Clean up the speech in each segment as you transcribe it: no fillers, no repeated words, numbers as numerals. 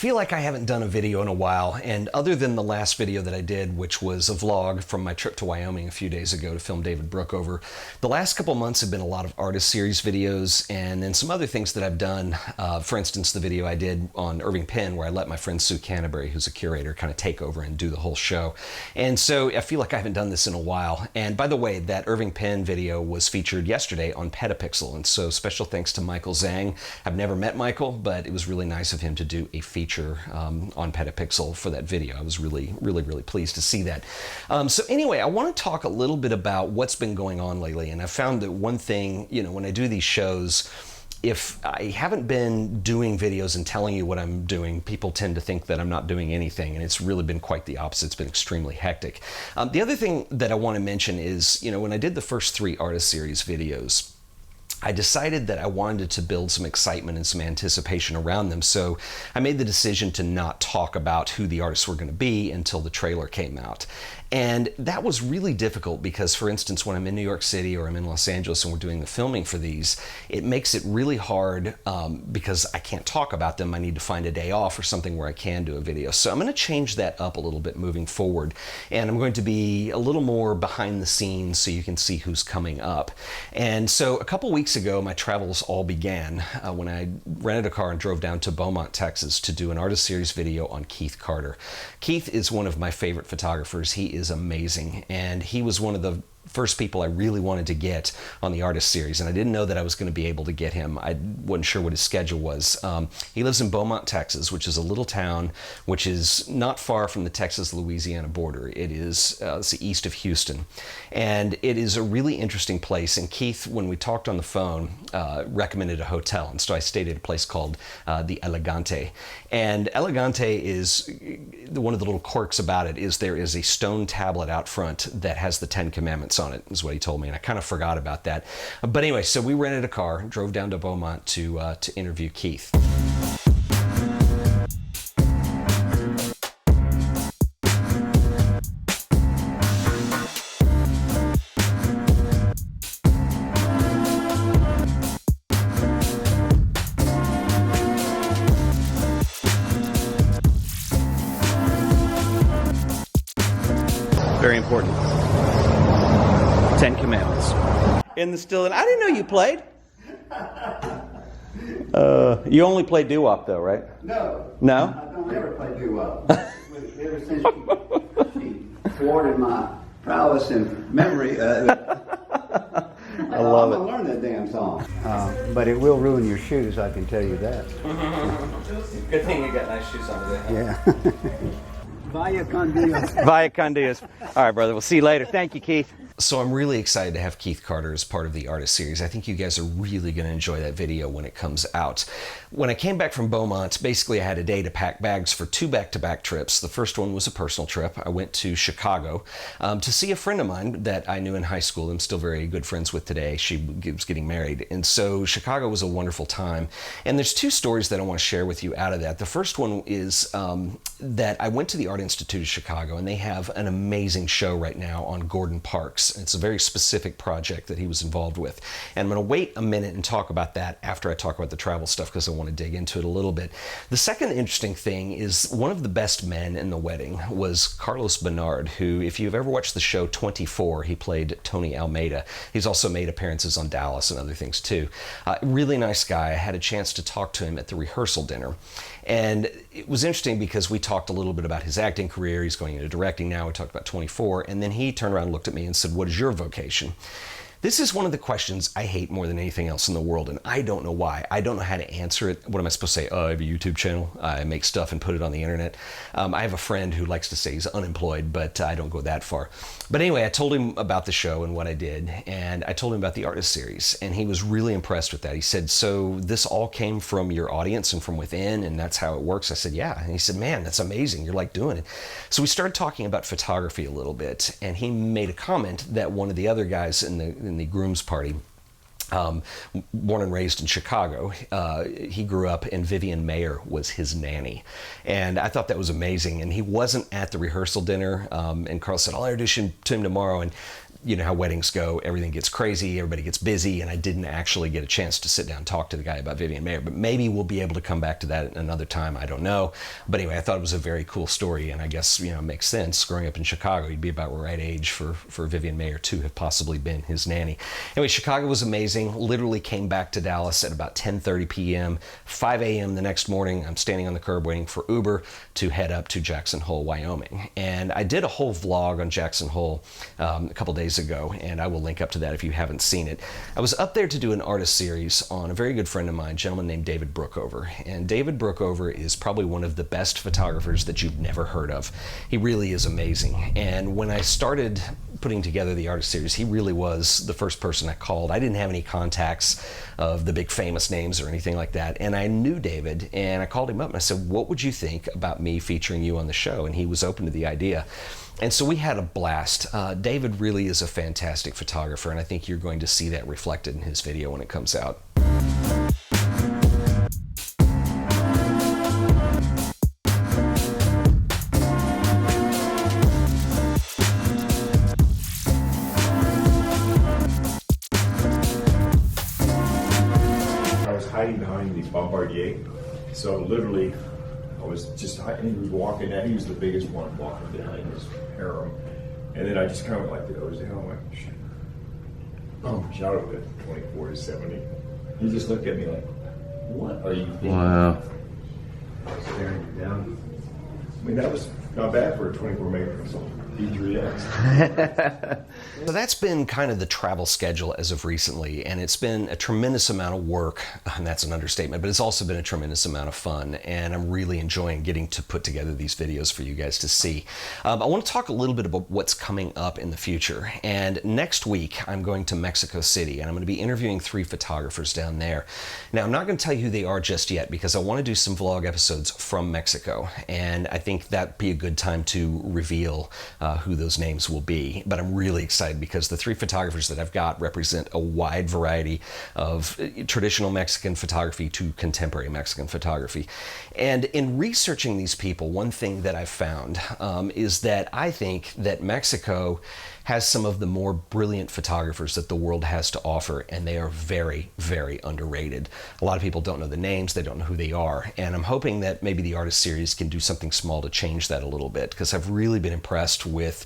feel like I haven't done a video in a while, and other than the last video that I did, which was a vlog from my trip to Wyoming a few days ago to film David Brookover, the last couple months have been a lot of artist series videos and then some other things that I've done. For instance, the video I did on Irving Penn where I let my friend Sue Canterbury, who's a curator, kind of take over and do the whole show. And so I feel like I haven't done this in a while. And by the way, that Irving Penn video was featured yesterday on PetaPixel, and so special thanks to Michael Zhang. I've never met Michael, but it was really nice of him to do a feature on PetaPixel for that video. I was really pleased to see that. So anyway, I want to talk a little bit about what's been going on lately, and I found that one thing, you know, when I do these shows, if I haven't been doing videos and telling you what I'm doing, people tend to think that I'm not doing anything, and it's really been quite the opposite. It's been extremely hectic. The other thing that I want to mention is, you know, when I did the first 3 artist series videos, I decided that I wanted to build some excitement and some anticipation around them, so I made the decision to not talk about who the artists were going to be until the trailer came out. And that was really difficult because, for instance, when I'm in New York City or I'm in Los Angeles and we're doing the filming for these, it makes it really hard because I can't talk about them. I need to find a day off or something where I can do a video. So I'm going to change that up a little bit moving forward, and I'm going to be a little more behind the scenes so you can see who's coming up. And so a couple weeks ago, my travels all began when I rented a car and drove down to Beaumont, Texas to do an artist series video on Keith Carter. Keith is one of my favorite photographers. He is amazing, and he was one of the first people I really wanted to get on the artist series, and I didn't know that I was going to be able to get him. I wasn't sure what his schedule was. He lives in Beaumont, Texas, which is a little town which is not far from the Texas-Louisiana border. It is it's east of Houston, and it is a really interesting place. And Keith, when we talked on the phone, recommended a hotel, and so I stayed at a place called the Elegante. And Elegante is, one of the little quirks about it is there is a stone tablet out front that has the 10 Commandments on it, is what he told me, and I kind of forgot about that. But anyway, so we rented a car, drove down to Beaumont to interview Keith. Very important. 10 Commandments. In the still, and I didn't know you played. You only play doo-wop though, right? No. No? I don't ever play doo-wop. Ever since she thwarted my prowess in memory, I love it. I'm going to learn that damn song. But it will ruin your shoes, I can tell you that. Good thing you got nice shoes on today. Yeah. Vaya con Dios. Vaya con Dios. All right, brother. We'll see you later. Thank you, Keith. So I'm really excited to have Keith Carter as part of the artist series. I think you guys are really going to enjoy that video when it comes out. When I came back from Beaumont, basically I had a day to pack bags for 2 back-to-back trips. The first one was a personal trip. I went to Chicago to see a friend of mine that I knew in high school. I'm still very good friends with today. She was getting married. And so Chicago was a wonderful time. And there's 2 stories that I want to share with you out of that. The first one is that I went to the Art Institute of Chicago, and they have an amazing show right now on Gordon Parks. It's a very specific project that he was involved with. And I'm going to wait a minute and talk about that after I talk about the travel stuff, because I want to dig into it a little bit. The second interesting thing is one of the best men in the wedding was Carlos Bernard, who, if you've ever watched the show 24, he played Tony Almeida. He's also made appearances on Dallas and other things too. Really nice guy. I had a chance to talk to him at the rehearsal dinner. And it was interesting because we talked a little bit about his acting career. He's going into directing now. We talked about 24. And then he turned around and looked at me and said, "What is your vocation?" This is one of the questions I hate more than anything else in the world, and I don't know why. I don't know how to answer it. What am I supposed to say? Oh, I have a YouTube channel. I make stuff and put it on the internet. I have a friend who likes to say he's unemployed, but I don't go that far. But anyway, I told him about the show and what I did, and I told him about the artist series, and he was really impressed with that. He said, "So this all came from your audience and from within, and that's how it works?" I said, "Yeah." And he said, "Man, that's amazing. You're like doing it." So we started talking about photography a little bit, and he made a comment that one of the other guys in the groom's party, born and raised in Chicago, he grew up, and Vivian Mayer was his nanny. And I thought that was amazing. And he wasn't at the rehearsal dinner, and Carl said, "I'll introduce him to him tomorrow." And you know how weddings go, everything gets crazy, everybody gets busy, and I didn't actually get a chance to sit down and talk to the guy about Vivian Maier, but maybe we'll be able to come back to that another time, I don't know. But anyway, I thought it was a very cool story, and I guess, you know, it makes sense. Growing up in Chicago, he'd be about the right age for Vivian Maier to have possibly been his nanny. Anyway, Chicago was amazing. Literally came back to Dallas at about 10:30 p.m. 5 a.m. the next morning, I'm standing on the curb waiting for Uber to head up to Jackson Hole, Wyoming. And I did a whole vlog on Jackson Hole a couple days ago, and I will link up to that if you haven't seen it. I was up there to do an artist series on a very good friend of mine, a gentleman named David Brookover. And David Brookover is probably one of the best photographers that you've never heard of. He really is amazing. And when I started putting together the artist series, he really was the first person I called. I didn't have any contacts of the big famous names or anything like that. And I knew David, and I called him up and I said, what would you think about me featuring you on the show? And he was open to the idea. And so we had a blast. David really is a fantastic photographer, and I think you're going to see that reflected in his video when it comes out. I was hiding behind these Bombardier, so literally I was just hiding. He was walking out. He was the biggest one walking behind his harem. And then I just kind of went like, oh, the hell, I'm like, shit. Shouted at 24 to 70. He just looked at me like, what are you thinking? Wow. Staring me down. I mean, that was not bad for a 24 megapixel D3X. So that's been kind of the travel schedule as of recently, and it's been a tremendous amount of work, and that's an understatement, but it's also been a tremendous amount of fun, and I'm really enjoying getting to put together these videos for you guys to see. I want to talk a little bit about what's coming up in the future, and next week I'm going to Mexico City, and I'm going to be interviewing 3 photographers down there. Now, I'm not going to tell you who they are just yet, because I want to do some vlog episodes from Mexico, and I think that'd be a good time to reveal who those names will be. But I'm really excited because the 3 photographers that I've got represent a wide variety of traditional Mexican photography to contemporary Mexican photography. And in researching these people, one thing that I've found is that I think that Mexico has some of the more brilliant photographers that the world has to offer, and they are very, very underrated. A lot of people don't know the names, they don't know who they are, and I'm hoping that maybe the artist series can do something small to change that a little bit, because I've really been impressed with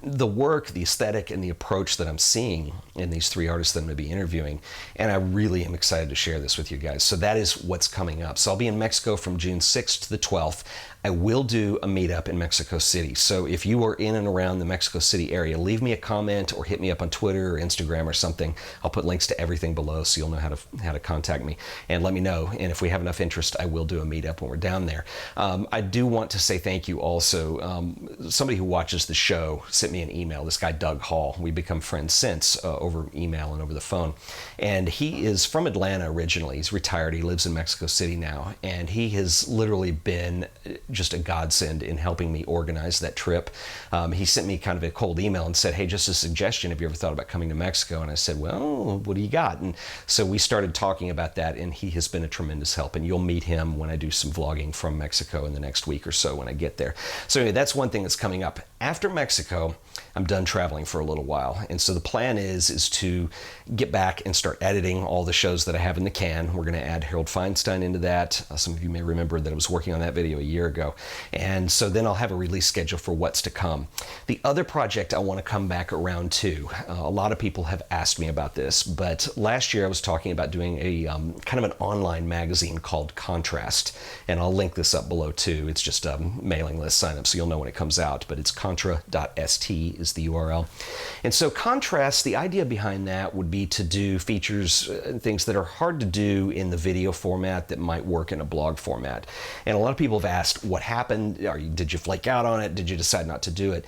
the work, the aesthetic, and the approach that I'm seeing in these 3 artists that I'm going to be interviewing, and I really am excited to share this with you guys. So that is what's coming up. So I'll be in Mexico from June 6th to the 12th. I will do a meetup in Mexico City. So if you are in and around the Mexico City area, leave me a comment or hit me up on Twitter or Instagram or something. I'll put links to everything below so you'll know how to contact me, and let me know. And if we have enough interest, I will do a meetup when we're down there. I do want to say thank you also. Somebody who watches the show sent me an email, this guy Doug Hall. We've become friends since over email and over the phone. And he is from Atlanta originally. He's retired. He lives in Mexico City now. And he has literally been just a godsend in helping me organize that trip. He sent me kind of a cold email and said, hey, just a suggestion, have you ever thought about coming to Mexico? And I said, well, what do you got? And so we started talking about that, and he has been a tremendous help, and you'll meet him when I do some vlogging from Mexico in the next week or so when I get there. So anyway, that's one thing that's coming up. After Mexico, I'm done traveling for a little while, and so the plan is to get back and start editing all the shows that I have in the can. We're going to add Harold Feinstein into that. Some of you may remember that I was working on that video a year ago, and so then I'll have a release schedule for what's to come. The other project I want to come back around to, a lot of people have asked me about this, but last year I was talking about doing a kind of an online magazine called Contrast, and I'll link this up below too. It's just a mailing list sign up so you'll know when it comes out, but it's contra.st is the URL. And so Contrast, the idea behind that would be to do features and things that are hard to do in the video format that might work in a blog format. And a lot of people have asked, what happened? Did you flake out on it? Did you decide not to do it?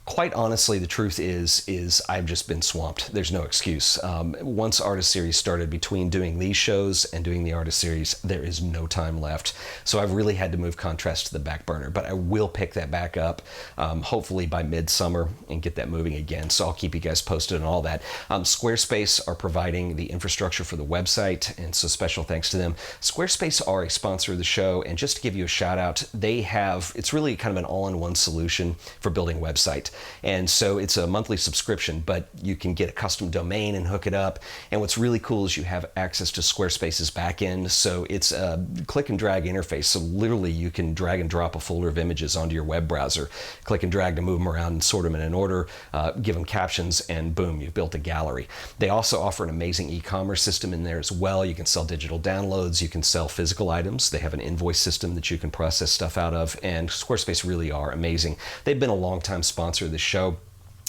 Quite honestly, the truth is I've just been swamped. There's no excuse. Once Artist Series started, between doing these shows and doing the Artist Series, there is no time left. So I've really had to move Contrast to the back burner, but I will pick that back up, hopefully by midsummer, and get that moving again. So I'll keep you guys posted on all that. Squarespace are providing the infrastructure for the website, and so special thanks to them. Squarespace are a sponsor of the show, and just to give you a shout out, they have, it's really kind of an all-in-one solution for building a website. And so it's a monthly subscription, but you can get a custom domain and hook it up. And what's really cool is you have access to Squarespace's backend. So it's a click and drag interface. So literally you can drag and drop a folder of images onto your web browser, click and drag to move them around and sort them in an order, give them captions, and boom, you've built a gallery. They also offer an amazing e-commerce system in there as well. You can sell digital downloads, you can sell physical items. They have an invoice system that you can process stuff out of, and Squarespace really are amazing. They've been a long-time sponsor of this show.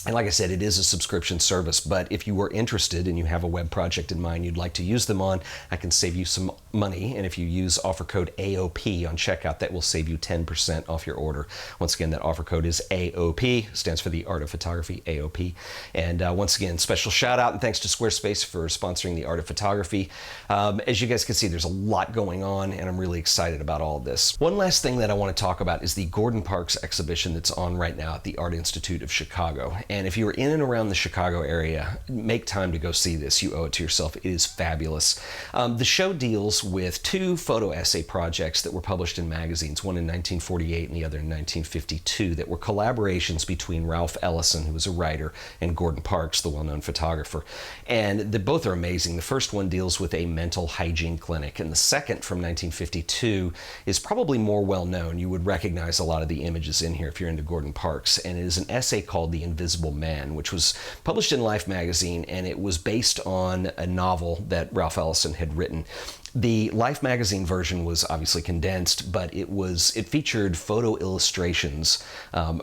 And like I said, it is a subscription service, but if you were interested and you have a web project in mind you'd like to use them on, I can save you some money. And if you use offer code AOP on checkout, that will save you 10% off your order. Once again, that offer code is AOP, stands for the Art of Photography, AOP. And once again, special shout out and thanks to Squarespace for sponsoring the Art of Photography. As you guys can see, there's a lot going on and I'm really excited about all of this. One last thing that I want to talk about is the Gordon Parks exhibition that's on right now at the Art Institute of Chicago. And if you are in and around the Chicago area, make time to go see this. You owe it to yourself. It is fabulous. The show deals with two photo essay projects that were published in magazines, one in 1948 and the other in 1952, that were collaborations between Ralph Ellison, who was a writer, and Gordon Parks, the well-known photographer. And both are amazing. The first one deals with a mental hygiene clinic, and the second, from 1952, is probably more well-known. You would recognize a lot of the images in here if you're into Gordon Parks, and it is an essay called The Invisible Man, which was published in Life magazine, and it was based on a novel that Ralph Ellison had written. The Life magazine version was obviously condensed, but it featured photo illustrations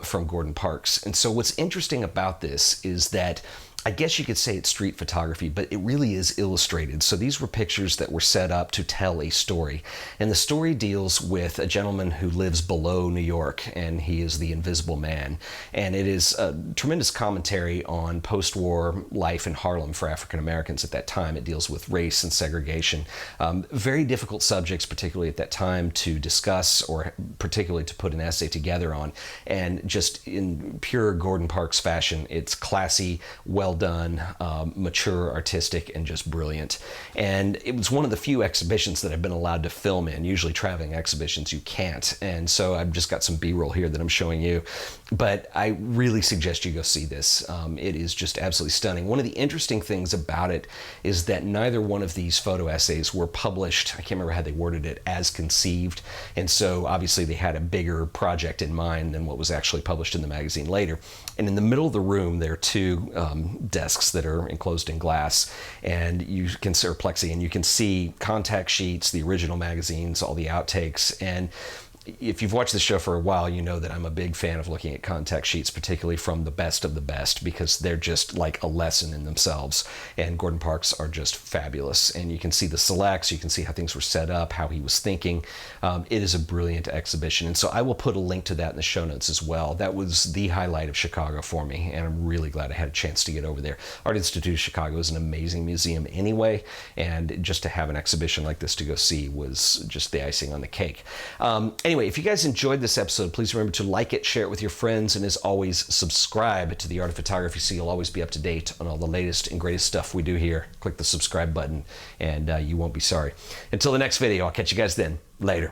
from Gordon Parks. And so what's interesting about this is that I guess you could say it's street photography, but it really is illustrated. So these were pictures that were set up to tell a story. And the story deals with a gentleman who lives below New York, and he is the Invisible Man. And it is a tremendous commentary on post-war life in Harlem for African Americans at that time. It deals with race and segregation. Very difficult subjects, particularly at that time, to discuss or particularly to put an essay together on. And just in pure Gordon Parks fashion, it's classy, well done, mature, artistic, and just brilliant. And it was one of the few exhibitions that I've been allowed to film in. Usually traveling exhibitions you can't, and so I've just got some B-roll here that I'm showing you, but I really suggest you go see this. It is just absolutely stunning. One of the interesting things about it is that neither one of these photo essays were published, I can't remember how they worded it, as conceived, and so obviously they had a bigger project in mind than what was actually published in the magazine later. And in the middle of the room there are two desks that are enclosed in glass, and you can see, or plexi, and you can see contact sheets, the original magazines, all the outtakes. And if you've watched the show for a while, you know that I'm a big fan of looking at contact sheets, particularly from the best of the best, because they're just like a lesson in themselves. And Gordon Parks are just fabulous. And you can see the selects, you can see how things were set up, how he was thinking. It is a brilliant exhibition. And so I will put a link to that in the show notes as well. That was the highlight of Chicago for me, and I'm really glad I had a chance to get over there. Art Institute of Chicago is an amazing museum anyway, and just to have an exhibition like this to go see was just the icing on the cake. Anyway, if you guys enjoyed this episode, please remember to like it, share it with your friends, and as always, subscribe to The Art of Photography so you'll always be up to date on all the latest and greatest stuff we do here. Click the subscribe button, and you won't be sorry. Until the next video, I'll catch you guys then. Later.